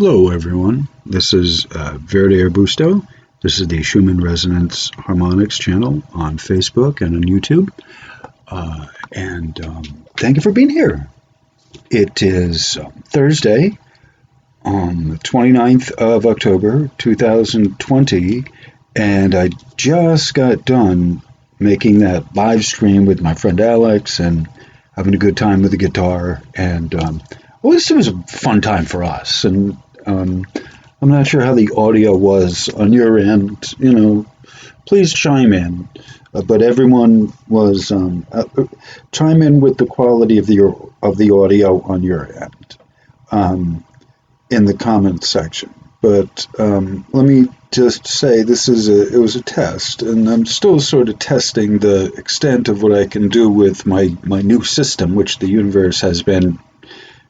Hello everyone, this is Verde Arbusto. This is the Schumann Resonance Harmonics channel on Facebook and on YouTube. Thank you for being here. It is Thursday, the 29th of October, 2020, and I just got done making that live stream with my friend Alex and having a good time with the guitar, and well, this was a fun time for us, and I'm not sure how the audio was on your end. Please chime in. But everyone was chime in with the quality of the audio on your end in the comments section. But let me just say it was a test, and I'm still sort of testing the extent of what I can do with my new system, which the universe has been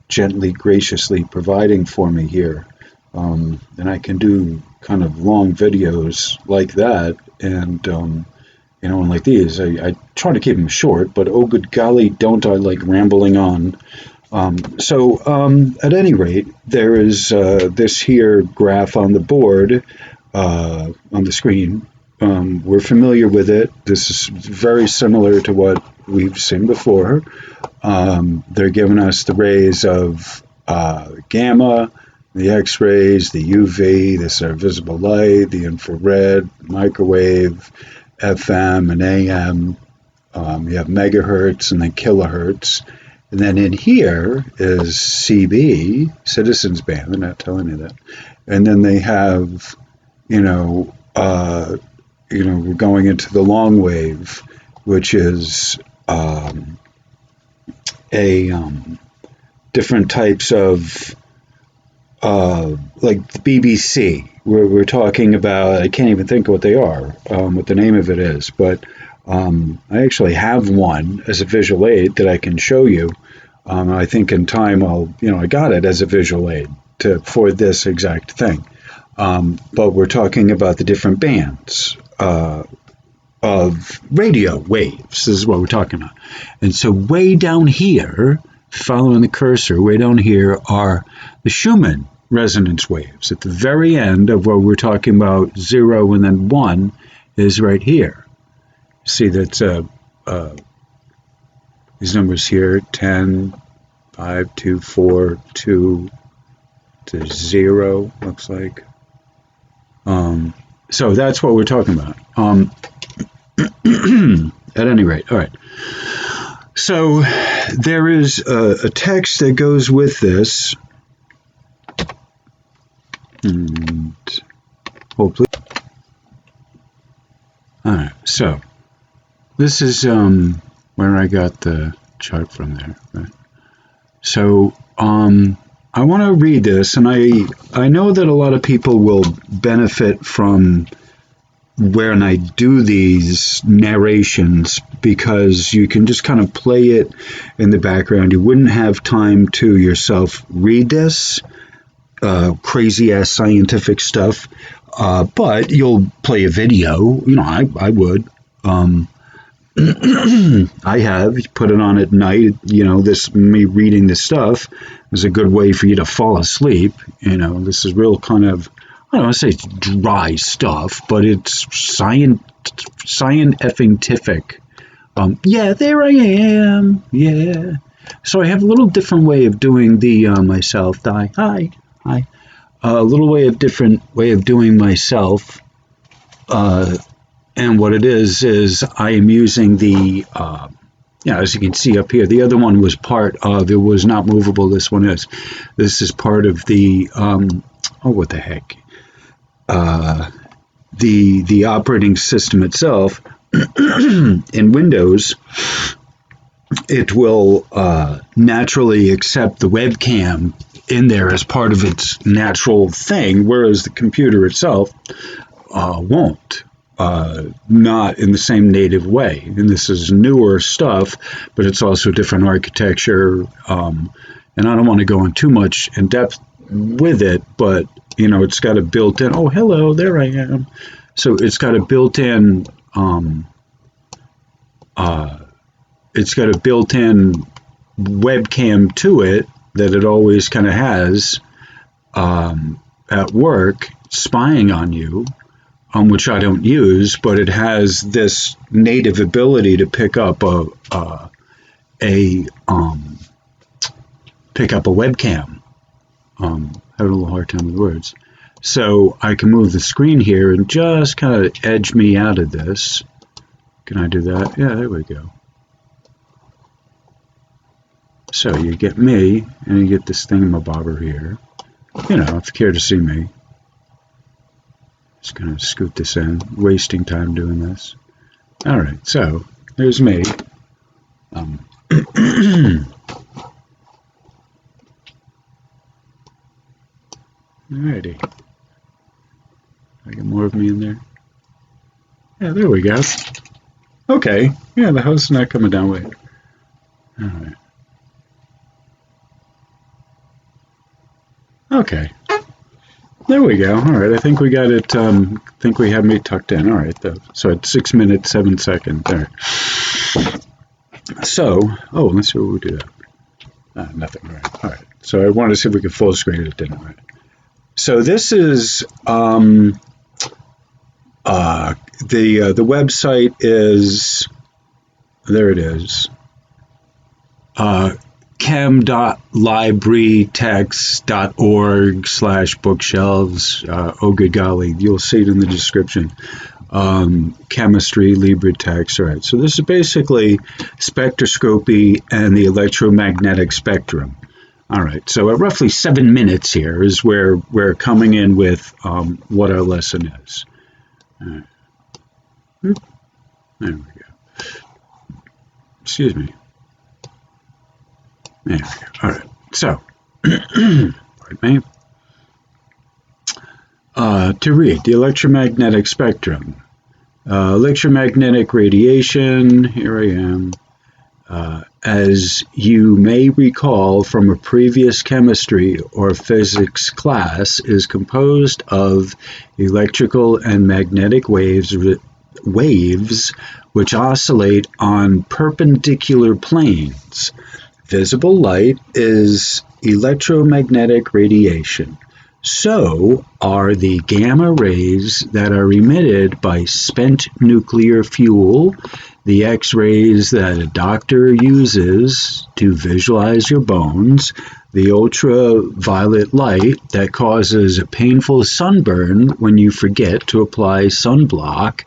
gently, graciously providing for me here. And I can do kind of long videos like that, and and like these. I try to keep them short, but oh good golly, don't I like rambling on. At any rate, there is this here graph on the board, on the screen. We're familiar with it. This is very similar to what we've seen before. They're giving us the rays of gamma, the X-rays, the UV, this visible light, the infrared, microwave, FM and AM. You have megahertz and then kilohertz. And then in here is CB, citizens band. They're not telling you that. And then they have, we're going into the long wave, which is different types of like the BBC. We're talking about, I can't even think of what they are, what the name of it is, but I actually have one as a visual aid that I can show you. I think in time I got it as a visual aid for this exact thing. But we're talking about the different bands of radio waves. This is what we're talking about. And so way down here, following the cursor, way down here are the Schumann resonance waves. At the very end of what we're talking about, 0 and then 1 is right here. See, that's these numbers here, 10, 5, 2, 4, 2 to 0, looks like. So that's what we're talking about. At any rate, all right. So there is a text that goes with this. And hopefully, all right. So this is where I got the chart from there. Right? So I want to read this, and I know that a lot of people will benefit from when I do these narrations, because you can just kind of play it in the background. You wouldn't have time to yourself read this crazy ass scientific stuff, but you'll play a video. I would. I have put it on at night. Me reading this stuff is a good way for you to fall asleep. This is real kind of, I don't want to say it's dry stuff, but it's scientific. Yeah, there I am. Yeah. So I have a little different way of doing the myself. Hi. A little different way of doing myself. And what it is I am using the, as you can see up here, the other one was part of, it was not movable. This one is. This is part of the, what the heck? The operating system itself. In Windows, it will naturally accept the webcam in there as part of its natural thing, whereas the computer itself won't. Not in the same native way. And this is newer stuff, but it's also different architecture. And I don't want to go in too much in depth with it, but it's got a built-in, oh, hello, there I am. So it's got a built-in, webcam to it that it always kind of has. at work spying on you, which I don't use, but it has this native ability to pick up a webcam. Having a little hard time with words. So I can move the screen here and just kind of edge me out of this. Can I do that? Yeah, there we go. So you get me, and you get this thingamabobber here. You know, if you care to see me. Just gonna scoot this in, wasting time doing this. Alright, so there's me. Alrighty. I get more of me in there. Yeah, there we go. Okay, yeah, the house is not coming down. Wait. Alright. Okay. There we go. Alright, I think we got it, I think we have me tucked in. Alright, so at 6 minutes, 7 seconds there. So, let's see what we do. Nothing, alright. So I wanted to see if we could full screen it, didn't I? So this is, the website is, there it is, chem.librarytext.org/bookshelves. Oh, good golly, you'll see it in the description. Chemistry, LibreText. All right, so this is basically spectroscopy and the electromagnetic spectrum. All right, so at roughly 7 minutes here is where we're coming in with what our lesson is. All right. There we go. Excuse me. There we go. All right, so, pardon me. To read the electromagnetic spectrum. Electromagnetic radiation, here I am. As you may recall from a previous chemistry or physics class, is composed of electrical and magnetic waves which oscillate on perpendicular planes. Visible light is electromagnetic radiation. So are the gamma rays that are emitted by spent nuclear fuel, the X-rays that a doctor uses to visualize your bones, the ultraviolet light that causes a painful sunburn when you forget to apply sunblock,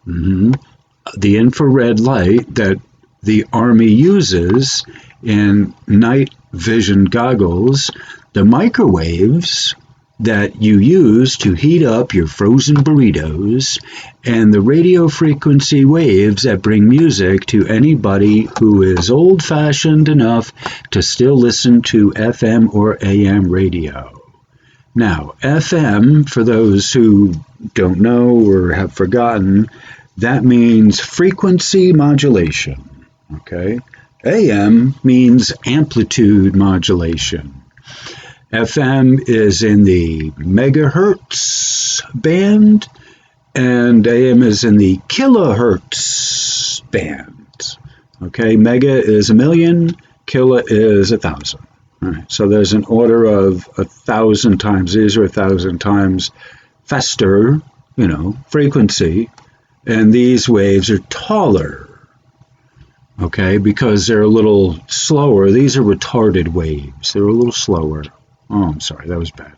the infrared light that the Army uses in night vision goggles, the microwaves that you use to heat up your frozen burritos, and the radio frequency waves that bring music to anybody who is old-fashioned enough to still listen to FM or AM radio. Now, FM, for those who don't know or have forgotten, that means frequency modulation, okay? AM means amplitude modulation. FM is in the megahertz band, and AM is in the kilohertz band. Okay, mega is 1,000,000, kilo is 1,000. All right, so there's an order of 1,000 times. These are 1,000 times faster, frequency, and these waves are taller. Okay, because they're a little slower. These are retarded waves. They're a little slower. Oh, I'm sorry, that was bad.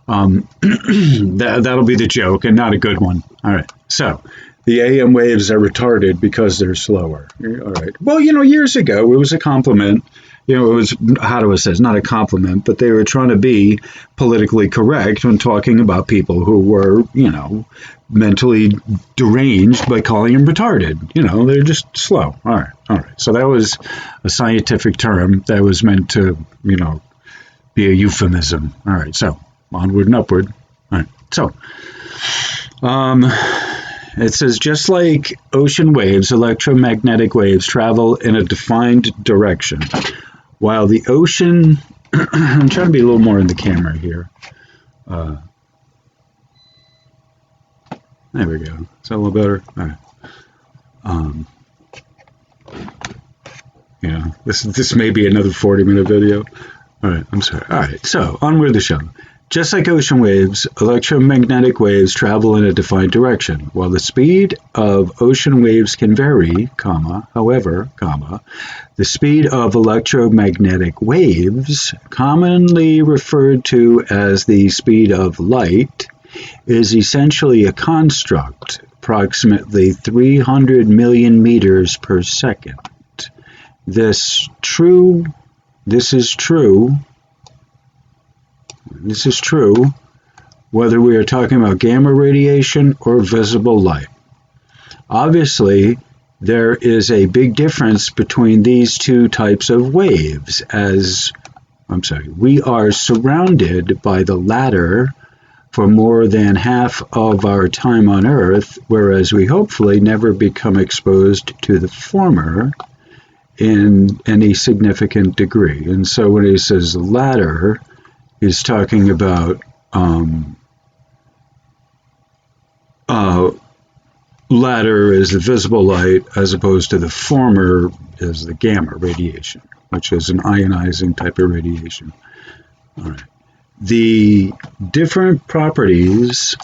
That'll be the joke, and not a good one. All right, so the AM waves are retarded because they're slower. All right. Well, years ago, it was a compliment. It was, how do I say, it's not a compliment, but they were trying to be politically correct when talking about people who were, mentally deranged by calling them retarded. They're just slow. All right. So that was a scientific term that was meant to, be a euphemism. All right, so onward and upward. All right, so it says, just like ocean waves, electromagnetic waves travel in a defined direction. While the ocean, I'm trying to be a little more in the camera here. There we go. Is that a little better? All right. This may be another 40-minute video. All right, I'm sorry. All right, so onward the show. Just like ocean waves, electromagnetic waves travel in a defined direction. While the speed of ocean waves can vary, however, the speed of electromagnetic waves, commonly referred to as the speed of light, is essentially a construct, approximately 300 million meters per second. This is true whether we are talking about gamma radiation or visible light. Obviously, there is a big difference between these two types of waves, we are surrounded by the latter for more than half of our time on Earth, whereas we hopefully never become exposed to the former in any significant degree. And so when he says latter, he's talking about latter is the visible light as opposed to the former is the gamma radiation, which is an ionizing type of radiation. All right. The different properties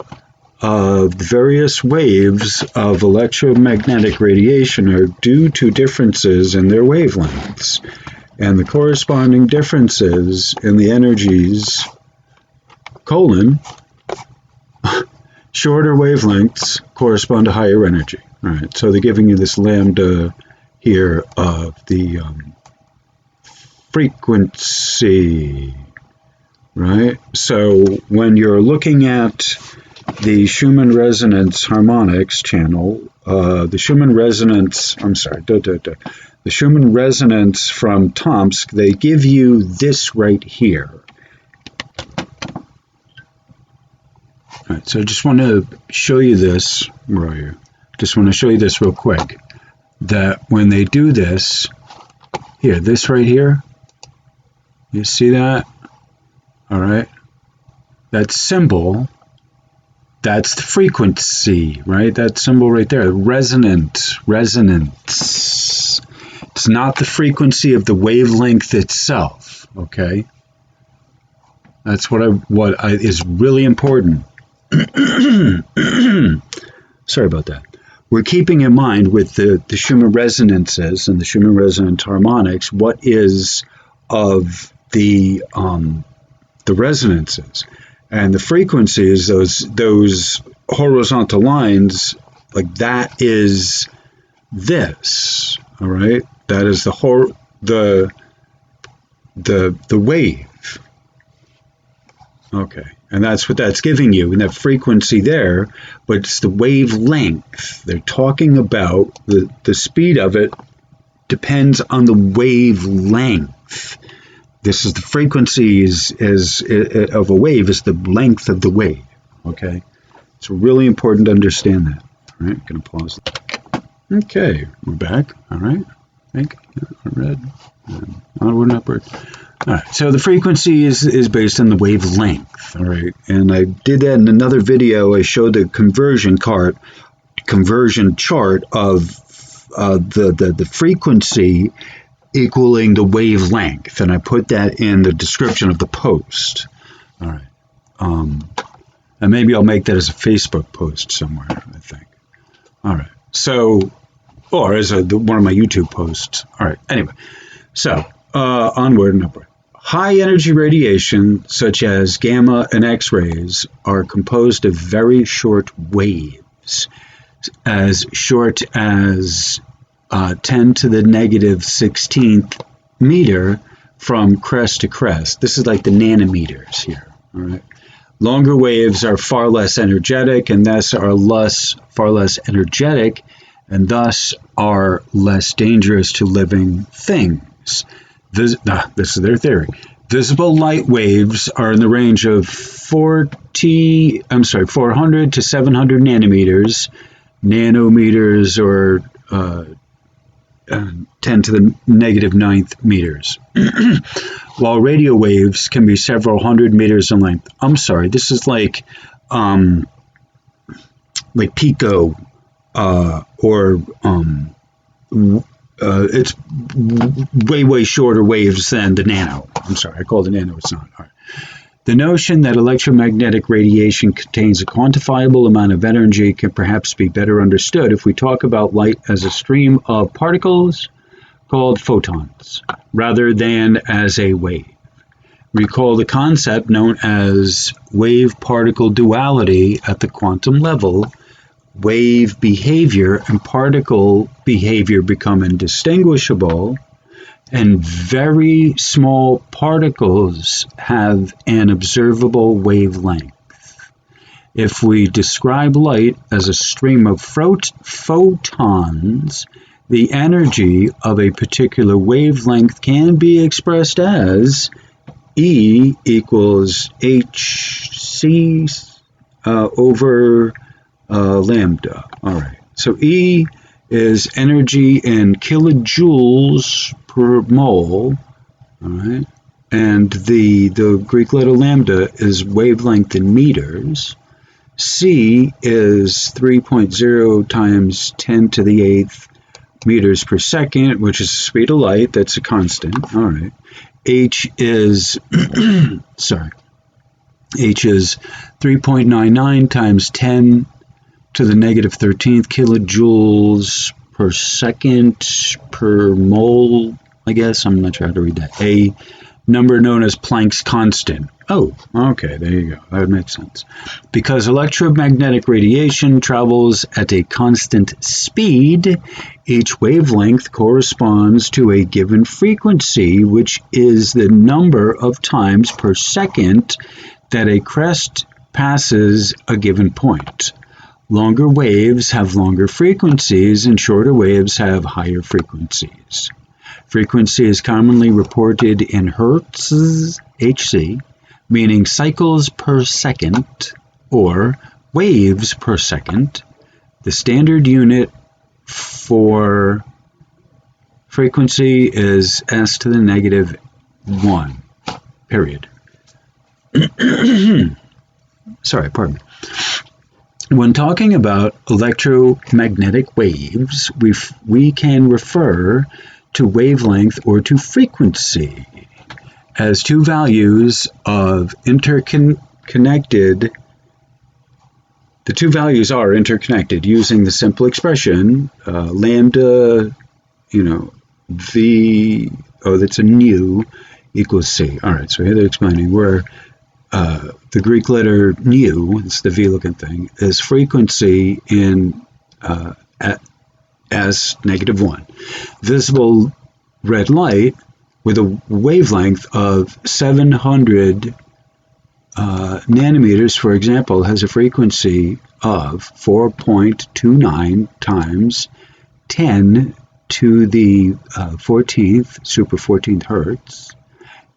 of the various waves of electromagnetic radiation are due to differences in their wavelengths, and the corresponding differences in the energies, shorter wavelengths correspond to higher energy. All right, so they're giving you this lambda here of the frequency, right? So when you're looking at the Schumann resonance harmonics channel, the Schumann resonance from Tomsk, they give you this right here. All right, so I just want to show you this. Where are you? Just want to show you this real quick. That when they do this, here, this right here, you see that? All right. That symbol, that's the frequency, right? That symbol right there, resonance. It's not the frequency of the wavelength itself, okay? That's what is really important. Sorry about that. We're keeping in mind with the Schumann resonances and the Schumann resonance harmonics, what is of the resonances. And the frequencies, those horizontal lines, like that is this, all right? That is the wave. Okay, and that's what that's giving you, and that frequency there, but it's the wavelength. They're talking about the speed of it depends on the wavelength. This is the frequency of a wave is the length of the wave. Okay, it's really important to understand that. All right, I'm gonna pause. Okay, we're back. All right, I think red, onward and upward. All right, so the frequency is based on the wavelength. All right, and I did that in another video. I showed the conversion chart of the frequency equaling the wavelength, and I put that in the description of the post. All right, and maybe I'll make that as a Facebook post somewhere, I think. All right, so, or as one of my YouTube posts. All right, anyway, so onward and upward. High energy radiation, such as gamma and X-rays, are composed of very short waves, as short as 10 to the negative 16th meter from crest to crest. This is like the nanometers here. All right. Longer waves are far less energetic and thus are far less energetic and thus are less dangerous to living things. This is their theory. Visible light waves are in the range of 400 to 700 nanometers, or 10 to the negative 9th meters, while radio waves can be several hundred meters in length. I'm sorry, this is like pico, or it's way shorter waves than the nano. I'm sorry, I called it nano. It's not. All right. The notion that electromagnetic radiation contains a quantifiable amount of energy can perhaps be better understood if we talk about light as a stream of particles called photons, rather than as a wave. Recall the concept known as wave-particle duality at the quantum level. Wave behavior and particle behavior become indistinguishable, and very small particles have an observable wavelength. If we describe light as a stream of photons, the energy of a particular wavelength can be expressed as E equals hc over lambda. All right. So E is energy in kilojoules per mole. All right. And the Greek letter lambda is wavelength in meters. C is 3.0 times 10 to the 8th meters per second, which is the speed of light. That's a constant. All right. H is, H is 3.99 times 10 to the negative 13th kilojoules per second per mole, I guess. I'm not sure how to read that. A number known as Planck's constant. Oh, okay, there you go. That makes sense. Because electromagnetic radiation travels at a constant speed, each wavelength corresponds to a given frequency, which is the number of times per second that a crest passes a given point. Longer waves have longer frequencies, and shorter waves have higher frequencies. Frequency is commonly reported in hertz, Hc, meaning cycles per second, or waves per second. The standard unit for frequency is s to the negative 1, period. Sorry, pardon me. When talking about electromagnetic waves, we can refer to wavelength or to frequency as two values of interconnected. The two values are interconnected using the simple expression lambda, V, that's a nu, equals C. All right, so here they're explaining where the Greek letter nu, it's the V-looking thing, is frequency in as negative 1. Visible red light with a wavelength of 700 nanometers, for example, has a frequency of 4.29 times 10 to the 14th, super 14th hertz,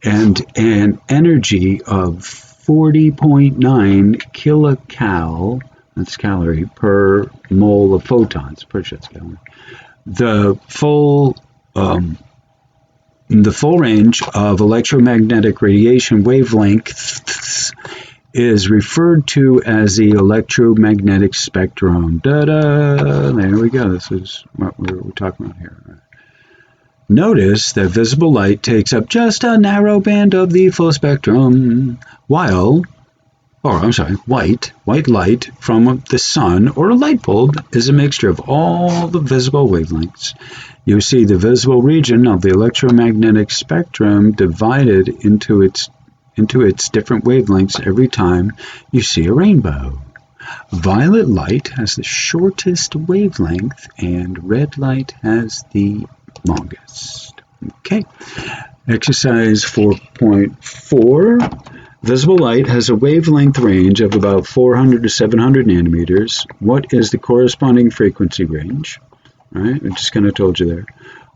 and an energy of 40.9 kilocal, that's calorie, per mole of photons, per Schutz calorie. The full range of electromagnetic radiation wavelengths is referred to as the electromagnetic spectrum. There we go. This is what we're talking about here. Notice that visible light takes up just a narrow band of the full spectrum, white light from the sun or a light bulb is a mixture of all the visible wavelengths. You see the visible region of the electromagnetic spectrum divided into its different wavelengths every time you see a rainbow. Violet light has the shortest wavelength and red light has the longest. Okay. Exercise 4.4. Visible light has a wavelength range of about 400 to 700 nanometers. What is the corresponding frequency range? All right, I just kind of told you there.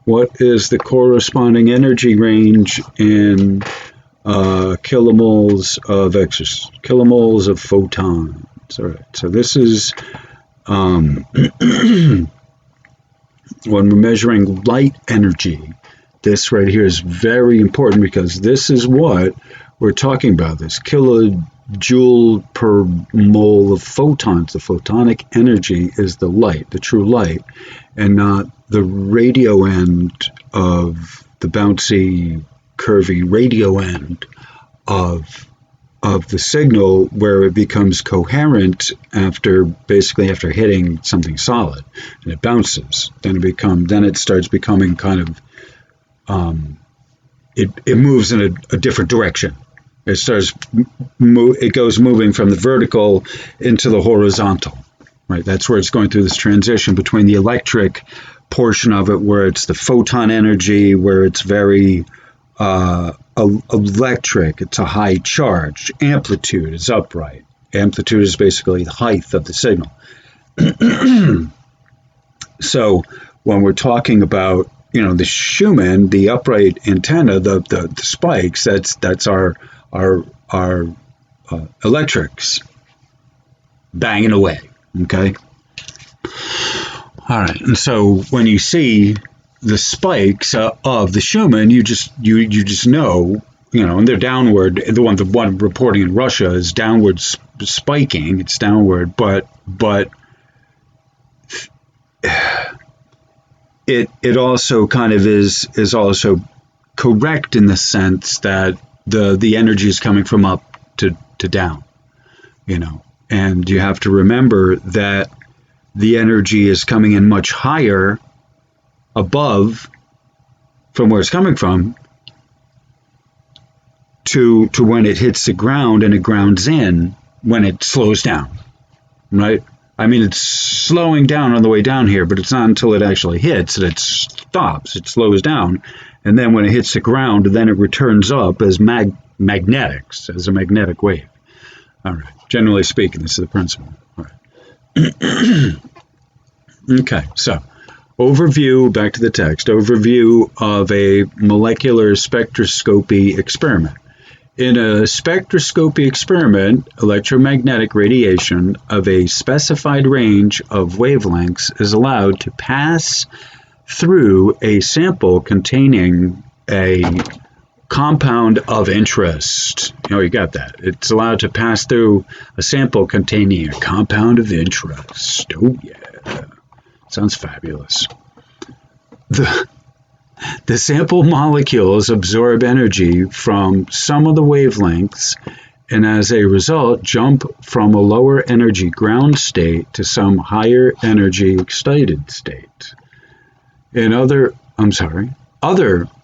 What is the energy range in kilomoles of photons? All right, so this is when we're measuring light energy. This right here is very important because this is what we're talking about, this kilojoule per mole of photons. The photonic energy is the light, the true light, and not the radio end of the bouncy, curvy radio end of of the signal where it becomes coherent basically after hitting something solid, and it bounces. Then it starts becoming kind of it moves in a different direction. It goes moving from the vertical into the horizontal. Right, that's where it's going through this transition between the electric portion of it, where it's the photon energy, where it's very electric, it's a high charge. Amplitude is upright. Amplitude is basically the height of the signal. So when we're talking about, the Schumann, the upright antenna, the spikes, that's our electrics banging away. Okay. All right. And so when you see the spikes of the Schumann, you just know, and they're downward. The one reporting in Russia is downward spiking. It's downward, but it also kind of is also correct in the sense that the energy is coming from up to down, and you have to remember that the energy is coming in much higher above from where it's coming from to when it hits the ground and it grounds in when it slows down, right? I mean, it's slowing down on the way down here, but it's not until it actually hits that it stops. It slows down, and then when it hits the ground, then it returns up as magnetics, as a magnetic wave. All right. Generally speaking, this is the principle. All right. Okay, so overview, back to the text, overview of a molecular spectroscopy experiment. In a spectroscopy experiment, electromagnetic radiation of a specified range of wavelengths is allowed to pass through a sample containing a compound of interest. You got that. It's allowed to pass through a sample containing a compound of interest. Oh, yeah. Sounds fabulous. The sample molecules absorb energy from some of the wavelengths and as a result jump from a lower energy ground state to some higher energy excited state. Other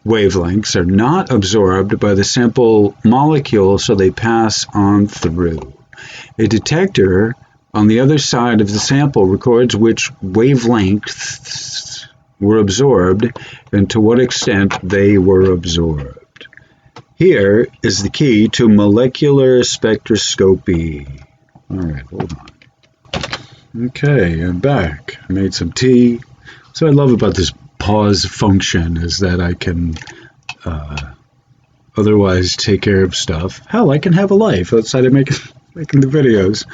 wavelengths are not absorbed by the sample molecule, so they pass on through. A detector on the other side of the sample records which wavelengths were absorbed and to what extent they were absorbed. Here is the key to molecular spectroscopy. All right, hold on. Okay, I'm back. I made some tea. So I love about this pause function is that I can otherwise take care of stuff. Hell, I can have a life outside of making the videos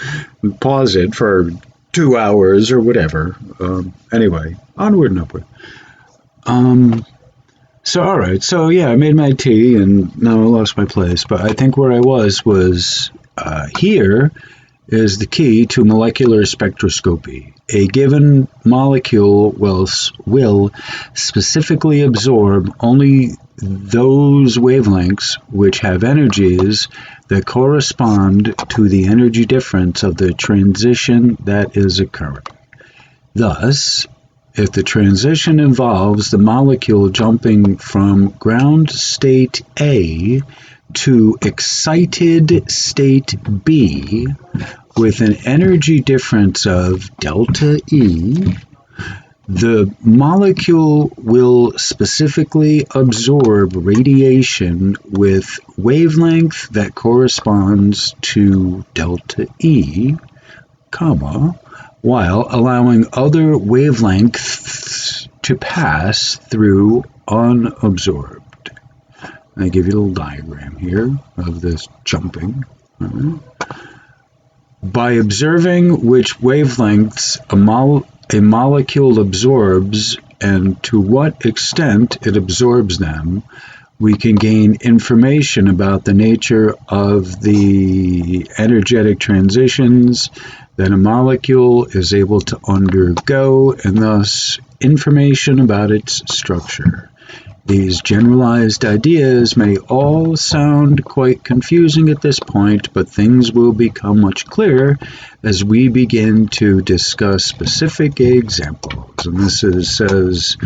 and pause it for 2 hours or whatever. Anyway, onward and upward. So, all right. So, yeah, I made my tea and now I lost my place. But I think where I was here is the key to molecular spectroscopy. A given molecule will specifically absorb only those wavelengths which have energies that correspond to the energy difference of the transition that is occurring. Thus, if the transition involves the molecule jumping from ground state A to excited state B with an energy difference of delta E, the molecule will specifically absorb radiation with wavelength that corresponds to delta E, while allowing other wavelengths to pass through unabsorbed. I give you a little diagram here of this jumping. By observing which wavelengths a molecule absorbs and to what extent it absorbs them, we can gain information about the nature of the energetic transitions that a molecule is able to undergo and thus information about its structure. These generalized ideas may all sound quite confusing at this point, but things will become much clearer as we begin to discuss specific examples. And this says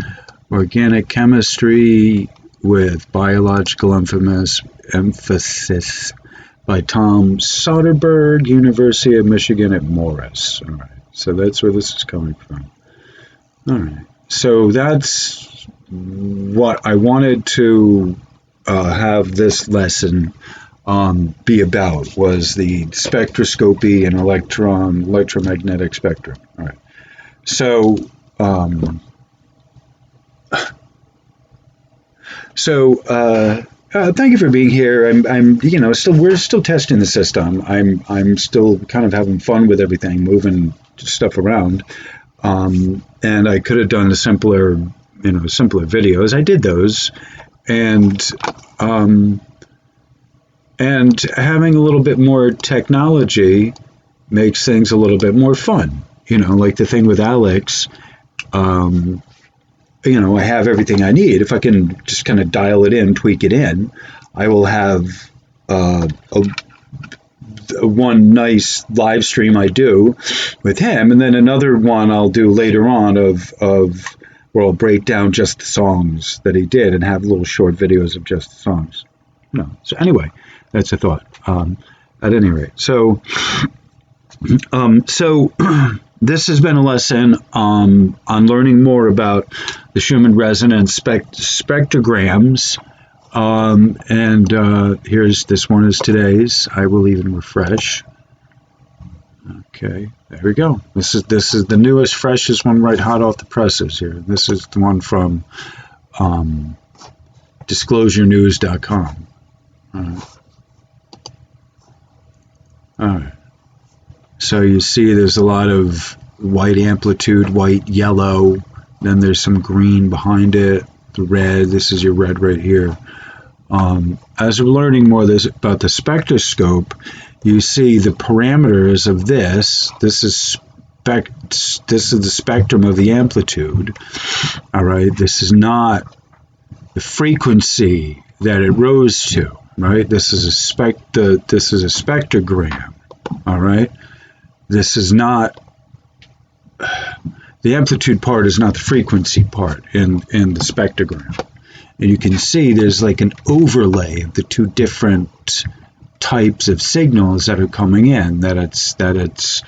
organic chemistry with biological emphasis by Tom Soderberg, University of Michigan at Morris. All right, so that's where this is coming from. All right, so that's what I wanted to have this lesson be about, was the spectroscopy and electromagnetic spectrum. All right, so thank you for being here. I'm we're still testing the system. I'm still kind of having fun with everything, moving stuff around. And I could have done simpler videos. I did those, and having a little bit more technology makes things a little bit more fun. Like the thing with Alex. I have everything I need. If I can just kind of dial it in, tweak it in, I will have one nice live stream I do with him, and then another one I'll do later on of where I'll break down just the songs that he did and have little short videos of just the songs. So anyway, that's a thought. At any rate, so this has been a lesson on learning more about the Schumann resonance spectrograms. Here's this one is today's. I will even refresh. Okay, there we go. This is the newest, freshest one, right hot off the presses here. This is the one from disclosurenews.com. All right. So you see there's a lot of white amplitude, white, yellow, then there's some green behind it, the red. This is your red right here. As we're learning more about the spectroscope, you see the parameters of this. This is the spectrum of the amplitude. All right, this is not the frequency that it rose to. Right, this is a spectrogram. All right, this is not the amplitude part is not the frequency part in the spectrogram. And you can see there's like an overlay of the two different types of signals that are coming in that it's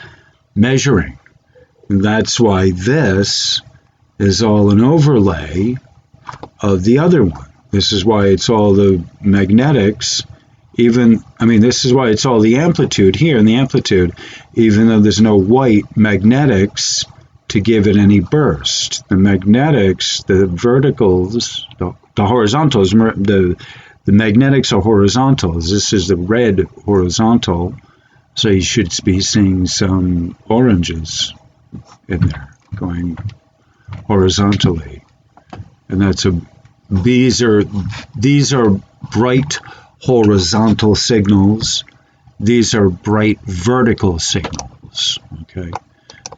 measuring. And that's why this is all an overlay of the other one. This is why it's all the magnetics, this is why it's all the amplitude here in the amplitude, even though there's no white magnetics to give it any burst. The magnetics, the verticals, the horizontals, the magnetics are horizontals. This is the red horizontal, so you should be seeing some oranges in there going horizontally. And these are bright horizontal signals. These are bright vertical signals. Okay.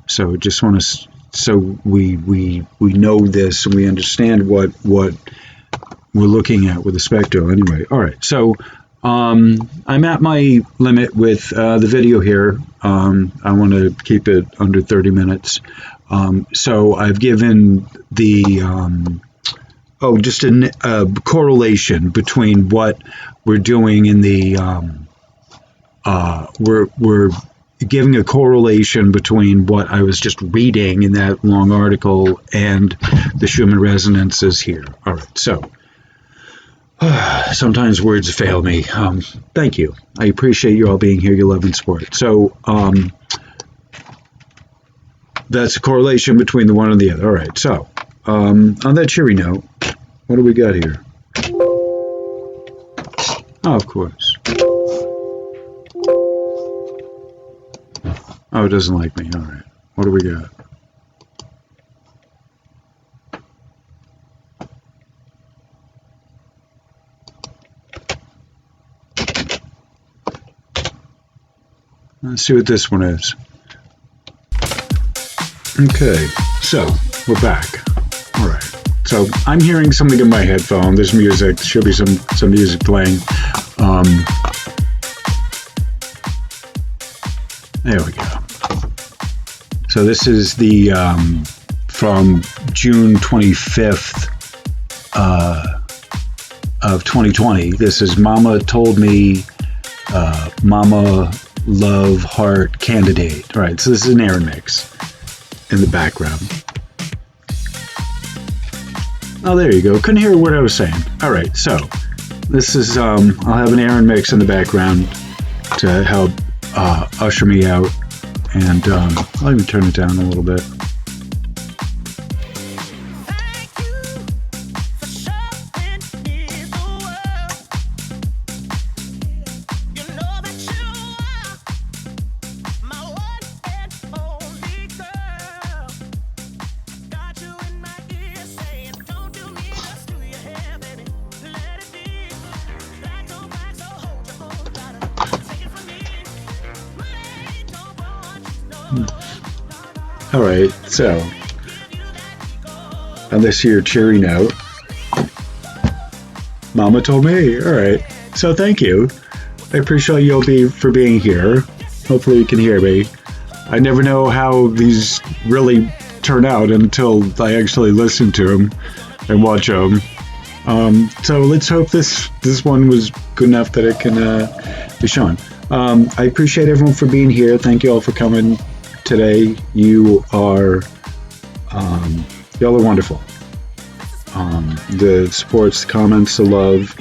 So just want to, so we know this and we understand what we're looking at with the spectro. Anyway, all right. So I'm at my limit with the video here. I want to keep it under 30 minutes. So I've given the just a correlation between what we're doing in the we're giving a correlation between what I was just reading in that long article and the Schumann resonances here. All right, so sometimes words fail me. Thank you. I appreciate you all being here, your love and support. So that's a correlation between the one and the other. All right, so on that cheery note, what do we got here? Oh, of course. Oh, it doesn't like me. All right. What do we got? Let's see what this one is. Okay, so we're back. All right. So I'm hearing something in my headphone. There's music. There should be some music playing. There we go. So this is the from June 25th of 2020. This is Mama Told Me, Mama Love Heart Candidate. All right, so this is an air mix in the background. Oh, there you go. Couldn't hear what I was saying. All right, so this is, I'll have an air mix in the background to help usher me out. And I'll even turn it down a little bit. All right, so on this here cheery note, Mama told me. All right, so thank you. I appreciate you for being here. Hopefully you can hear me. I never know how these really turn out until I actually listen to them and watch them. So let's hope this one was good enough that it can be shown. I appreciate everyone for being here. Thank you all for coming today. You are y'all are wonderful. The supports, the comments, the love,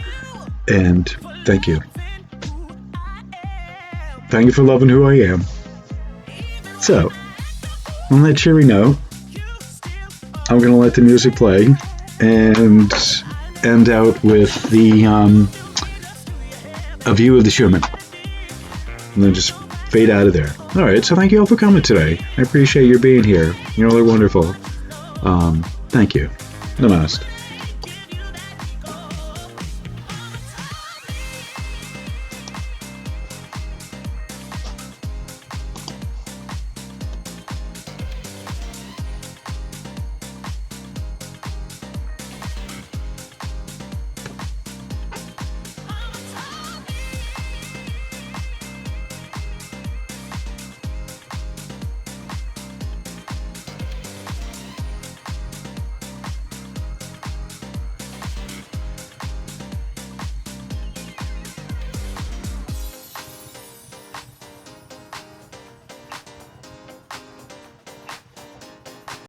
and thank you. Thank you for loving who I am. So, on that cheery note, I'm going to let the music play and end out with the a view of the Schumann, and then just fade out of there. All right, so thank you all for coming today. I appreciate your being here. You all are wonderful. Thank you. Namaste.